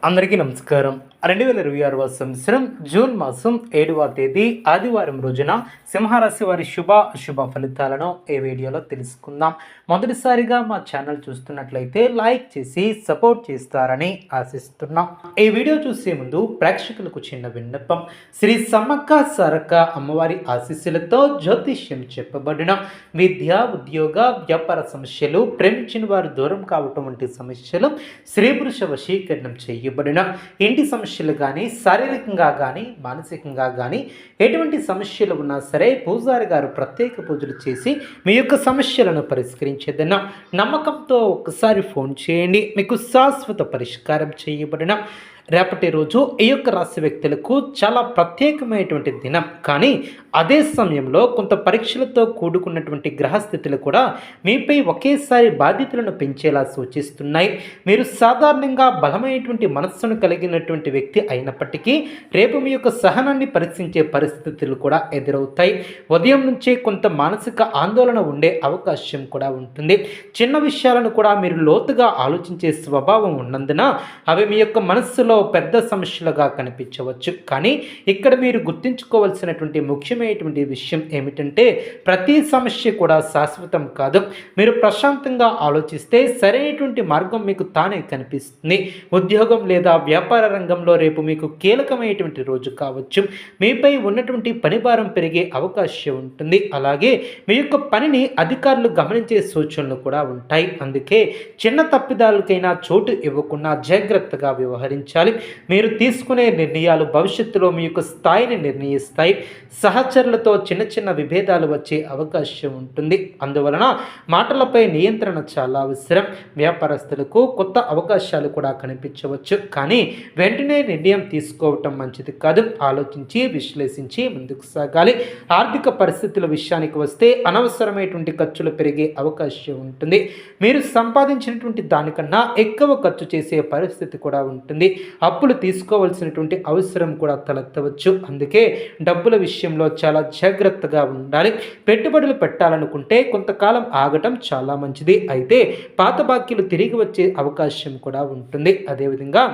అందరికీ నమస్కారం. 2026వ సంవత్సరం జూన్ మాసం 7వ తేదీ ఆదివారం రోజున సింహరాశి వారి శుభ అశుభ ఫలితాలను ఈ వీడియోలో తెలుసుకుందాం. మొదటిసారిగా మా ఛానల్ చూస్తున్నట్లయితే లైక్ చేసి సపోర్ట్ చేస్తారని ఆశిస్తున్నాం. ఈ వీడియో చూసే ముందు ప్రేక్షకులకు చిన్న విన్నపం. శ్రీ సమ్మక్క సారక్క అమ్మవారి ఆశీస్సులతో జ్యోతిష్యం చెప్పబడిన విద్య, ఉద్యోగ, వ్యాపార సమస్యలు, ప్రేమించిన వారు దూరం కావటం వంటి సమస్యలు, స్త్రీ పురుష వశీకరణం చేయబడిన ఇంటి సమస్యలు కానీ, శారీరకంగా కానీ, మానసికంగా కానీ ఎటువంటి సమస్యలు ఉన్నా సరే పూజారి గారు ప్రత్యేక పూజలు చేసి మీ యొక్క సమస్యలను పరిష్కరించేదన్న నమ్మకంతో ఒక్కసారి ఫోన్ చేయండి. మీకు శాశ్వత పరిష్కారం చేయబడిన రేపటి రోజు ఈ యొక్క రాశి వ్యక్తులకు చాలా ప్రత్యేకమైనటువంటి దినం. కానీ అదే సమయంలో కొంత పరీక్షలతో కూడుకున్నటువంటి గ్రహస్థితులు కూడా మీపై ఒకేసారి బాధ్యతలను పెంచేలా సూచిస్తున్నాయి. మీరు సాధారణంగా బలమైనటువంటి మనస్సును కలిగినటువంటి వ్యక్తి అయినప్పటికీ రేపు మీ యొక్క సహనాన్ని పరీక్షించే పరిస్థితులు కూడా ఎదురవుతాయి. ఉదయం నుంచే కొంత మానసిక ఆందోళన ఉండే అవకాశం కూడా ఉంటుంది. చిన్న విషయాలను కూడా మీరు లోతుగా ఆలోచించే స్వభావం ఉన్నందున అవి మీ యొక్క మనస్సులో పెద్ద సమస్యలుగా కనిపించవచ్చు. కానీ ఇక్కడ మీరు గుర్తుంచుకోవాల్సినటువంటి ముఖ్యమైనటువంటి విషయం ఏమిటంటే ప్రతి సమస్య కూడా శాశ్వతం కాదు. మీరు ప్రశాంతంగా ఆలోచిస్తే సరైనటువంటి మార్గం మీకు తానే కనిపిస్తుంది. ఉద్యోగం లేదా వ్యాపార రంగంలో రేపు మీకు కీలకమైనటువంటి రోజు కావచ్చు. మీపై ఉన్నటువంటి పనిభారం పెరిగే అవకాశం ఉంటుంది. అలాగే మీ యొక్క పనిని అధికారులు గమనించే సూచనలు కూడా ఉంటాయి. అందుకే చిన్న తప్పిదాలకైనా చోటు ఇవ్వకుండా జాగ్రత్తగా వ్యవహరించాలి. మీరు తీసుకునే నిర్ణయాలు భవిష్యత్తులో మీ యొక్క స్థాయిని నిర్ణయిస్తాయి. సహచరులతో చిన్న చిన్న విభేదాలు వచ్చే అవకాశం ఉంటుంది. అందువలన మాటలపై నియంత్రణ చాలా అవసరం. వ్యాపారస్తులకు కొత్త అవకాశాలు కూడా కనిపించవచ్చు. కానీ వెంటనే నిర్ణయం తీసుకోవటం మంచిది కాదు. ఆలోచించి విశ్లేషించి ముందుకు సాగాలి. ఆర్థిక పరిస్థితుల విషయానికి వస్తే అనవసరమైనటువంటి ఖర్చులు పెరిగే అవకాశం ఉంటుంది. మీరు సంపాదించినటువంటి దానికన్నా ఎక్కువ ఖర్చు చేసే పరిస్థితి కూడా ఉంటుంది. అప్పులు తీసుకోవాల్సినటువంటి అవసరం కూడా తలెత్తవచ్చు. అందుకే డబ్బుల విషయంలో చాలా జాగ్రత్తగా ఉండాలి. పెట్టుబడులు పెట్టాలనుకుంటే కొంతకాలం ఆగటం చాలా మంచిది. అయితే పాత బాకీలు తిరిగి వచ్చే అవకాశం కూడా ఉంటుంది. అదేవిధంగా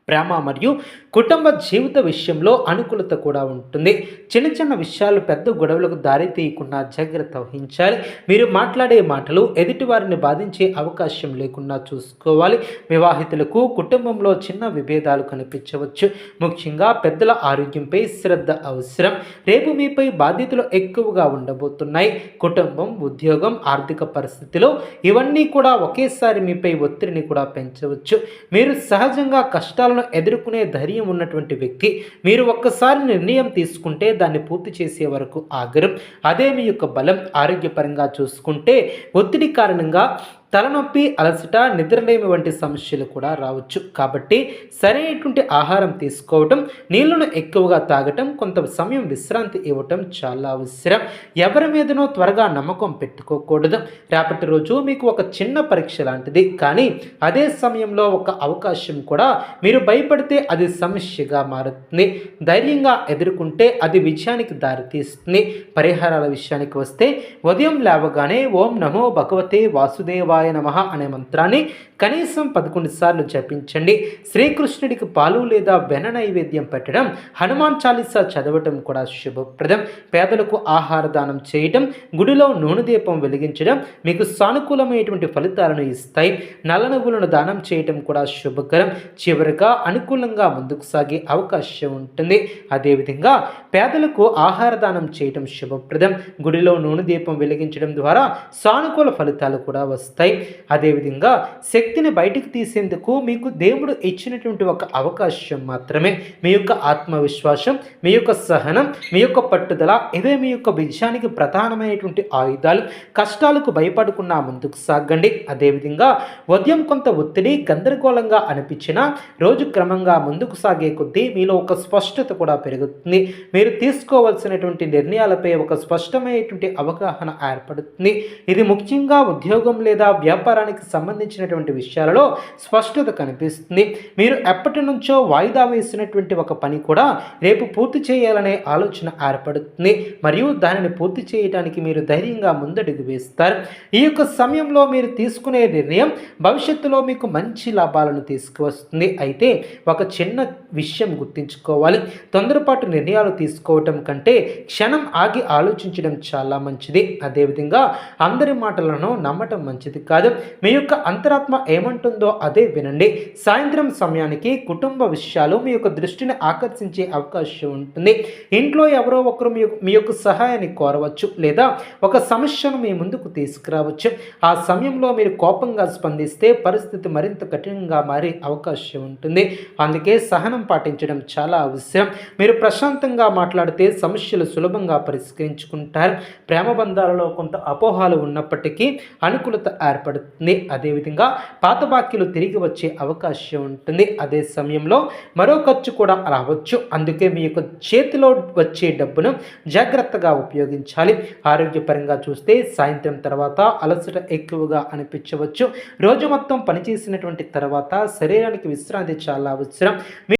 ప్రేమ మరియు కుటుంబ జీవిత విషయంలో అనుకూలత కూడా ఉంటుంది. చిన్న చిన్న విషయాలు పెద్ద గొడవలకు దారి తీయకుండా జాగ్రత్త వహించాలి. మీరు మాట్లాడే మాటలు ఎదుటి వారిని బాధించే అవకాశం లేకుండా చూసుకోవాలి. వివాహితులకు కుటుంబంలో చిన్న విభేదాలు కనిపించవచ్చు. ముఖ్యంగా పెద్దల ఆరోగ్యంపై శ్రద్ధ అవసరం. రేపు మీపై బాధ్యతలు ఎక్కువగా ఉండబోతున్నాయి. కుటుంబం, ఉద్యోగం, ఆర్థిక పరిస్థితిలో ఇవన్నీ కూడా ఒకేసారి మీపై ఒత్తిడిని కూడా పెంచవచ్చు. మీరు సహజంగా కష్టాలను ఎదుర్కొనే ధైర్యం ఉన్నటువంటి వ్యక్తి. మీరు ఒక్కసారి నిర్ణయం తీసుకుంటే దాన్ని పూర్తి చేసే వరకు ఆగరు. అదే మీ యొక్క బలం. ఆరోగ్యపరంగా చూసుకుంటే ఒత్తిడి కారణంగా తలనొప్పి, అలసట, నిద్రలేమి వంటి సమస్యలు కూడా రావచ్చు. కాబట్టి సరైనటువంటి ఆహారం తీసుకోవటం, నీళ్లను ఎక్కువగా తాగటం, కొంత సమయం విశ్రాంతి ఇవ్వటం చాలా అవసరం. ఎవరి మీదనో త్వరగా నమ్మకం పెట్టుకోకూడదు. రేపటి రోజు మీకు ఒక చిన్న పరీక్ష లాంటిది. కానీ అదే సమయంలో ఒక అవకాశం కూడా. మీరు భయపడితే అది సమస్యగా మారుతుంది. ధైర్యంగా ఎదుర్కొంటే అది విజయానికి దారితీస్తుంది. పరిహారాల విషయానికి వస్తే ఉదయం లేవగానే ఓం నమో భగవతే వాసుదేవాయ నమః అనే మంత్రాన్ని కనీసం 11 సార్లు జపించండి. శ్రీకృష్ణుడికి పాలు లేదా వెన్న నైవేద్యం పెట్టడం, హనుమాన్ చాలీసా చదవటం కూడా శుభప్రదం. పేదలకు ఆహార దానం చేయటం, గుడిలో నూనె దీపం వెలిగించడం మీకు సానుకూలమైనటువంటి ఫలితాలను ఇస్తాయి. నల్ల నువ్వులను దానం చేయటం కూడా శుభకరం. చివరిగా అనుకూలంగా ముందుకు సాగే అవకాశం ఉంటుంది. అదేవిధంగా పేదలకు ఆహార దానం చేయటం శుభప్రదం. గుడిలో నూనె దీపం వెలిగించడం ద్వారా సానుకూల ఫలితాలు కూడా వస్తాయి. అదేవిధంగా శక్తిని బయటకు తీసేందుకు మీకు దేవుడు ఇచ్చినటువంటి ఒక అవకాశం మాత్రమే. మీ యొక్క ఆత్మవిశ్వాసం, మీ యొక్క సహనం, మీ యొక్క పట్టుదల ఇవే మీ యొక్క విజయానికి ప్రధానమైనటువంటి ఆయుధాలు. కష్టాలకు భయపడకుండా ముందుకు సాగండి. అదేవిధంగా ఉదయం కొంత ఒత్తిడి, గందరగోళంగా అనిపించినా రోజు క్రమంగా ముందుకు సాగే కొద్దీ మీలో ఒక స్పష్టత కూడా పెరుగుతుంది. మీరు తీసుకోవాల్సినటువంటి నిర్ణయాలపై ఒక స్పష్టమైనటువంటి అవగాహన ఏర్పడుతుంది. ఇది ముఖ్యంగా ఉద్యోగం లేదా వ్యాపారానికి సంబంధించినటువంటి విషయాలలో స్పష్టత కనిపిస్తుంది. మీరు ఎప్పటి నుంచో వాయిదా వేసినటువంటి ఒక పని కూడా రేపు పూర్తి చేయాలనే ఆలోచన ఏర్పడుతుంది మరియు దానిని పూర్తి చేయడానికి మీరు ధైర్యంగా ముందడుగు వేస్తారు. ఈ యొక్క సమయంలో మీరు తీసుకునే నిర్ణయం భవిష్యత్తులో మీకు మంచి లాభాలను తీసుకువస్తుంది. అయితే ఒక చిన్న విషయం గుర్తుంచుకోవాలి, తొందరపాటు నిర్ణయాలు తీసుకోవటం కంటే క్షణం ఆగి ఆలోచించడం చాలా మంచిది. అదేవిధంగా అందరి మాటలను నమ్మటం మంచిది కాదు. మీ యొక్క అంతరాత్మ ఏమంటుందో అదే వినండి. సాయంత్రం సమయానికి కుటుంబ విషయాలు మీ యొక్క దృష్టిని ఆకర్షించే అవకాశం ఉంటుంది. ఇంట్లో ఎవరో ఒకరు మీ యొక్క సహాయాన్ని కోరవచ్చు లేదా ఒక సమస్యను మీ ముందుకు తీసుకురావచ్చు. ఆ సమయంలో మీరు కోపంగా స్పందిస్తే పరిస్థితి మరింత కఠినంగా మారే అవకాశం ఉంటుంది. అందుకే సహనం పాటించడం చాలా అవసరం. మీరు ప్రశాంతంగా మాట్లాడితే సమస్యలు సులభంగా పరిష్కరించుకుంటారు. ప్రేమ బంధాలలో కొంత అపోహాలు ఉన్నప్పటికీ అనుకూలత ఏర్పడుతుంది. అదేవిధంగా పాత బాకీలు తిరిగి వచ్చే అవకాశం ఉంటుంది. అదే సమయంలో మరో ఖర్చు కూడా రావచ్చు. అందుకే మీ యొక్క చేతిలో వచ్చే డబ్బును జాగ్రత్తగా ఉపయోగించాలి. ఆరోగ్యపరంగా చూస్తే సాయంత్రం తర్వాత అలసట ఎక్కువగా అనిపించవచ్చు. రోజు మొత్తం పనిచేసినటువంటి తర్వాత శరీరానికి విశ్రాంతి చాలా అవసరం.